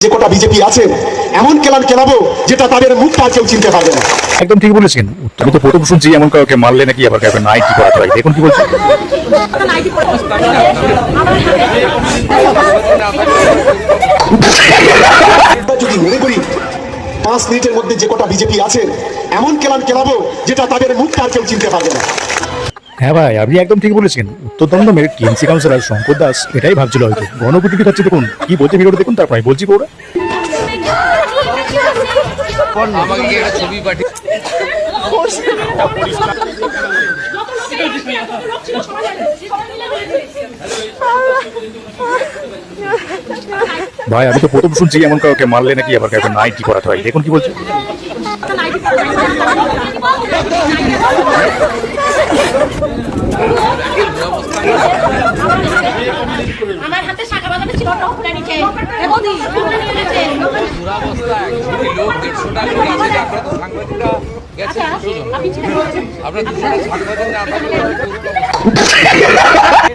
যে কোটা বিজেপি আছে এমন কেলান কেলাবো যেটা তাদের মুখটা কেউ চিনতে পারবে না। একদম ঠিক বলেছেন। তুমি তো প্রথম শুনছি এমন কাউকে মারলে নাকি আবার কাউকে নাইটি করা হয়। দেখুন কি বলছেন। যদি মনে করি 5 মিনিটের মধ্যে যে কোটা বিজেপি আছে এমন কেলান কেলাবো যেটা তাদের মুখটা কেউ চিনতে পারবে না। হ্যাঁ ভাই, আপনি একদম ঠিক বলেছেন। উত্তরদণ্ডমের টিএমসি কাউন্সিলর শঙ্কর দাস এটাই ভাবছিল হয়তো। গণপিটুনি খাচ্ছে, দেখুন কি বলছে ভিডিওটা দেখুন, তারপরে বলছি ওরা আমাকে একটা ছবি পাঠিয়ে ভাই, আমি তো প্রথম শুনছি এমন কাউকে মারলে নাকি আবার কাউকে নাইটি করা হয়। দেখুন কি বলছে। আমার হাতে শাখা বাঁধানো ছিল না খুলে নিচে মোদি খুলে নিচে দুরাবস্থা একটি লোক 150 টাকা করে আছে। আপনারা তো সাংবাদিকরা গেছেন, আপনি ছিলেন আপনারা 200 টাকা সাংবাদিকরা আপনারা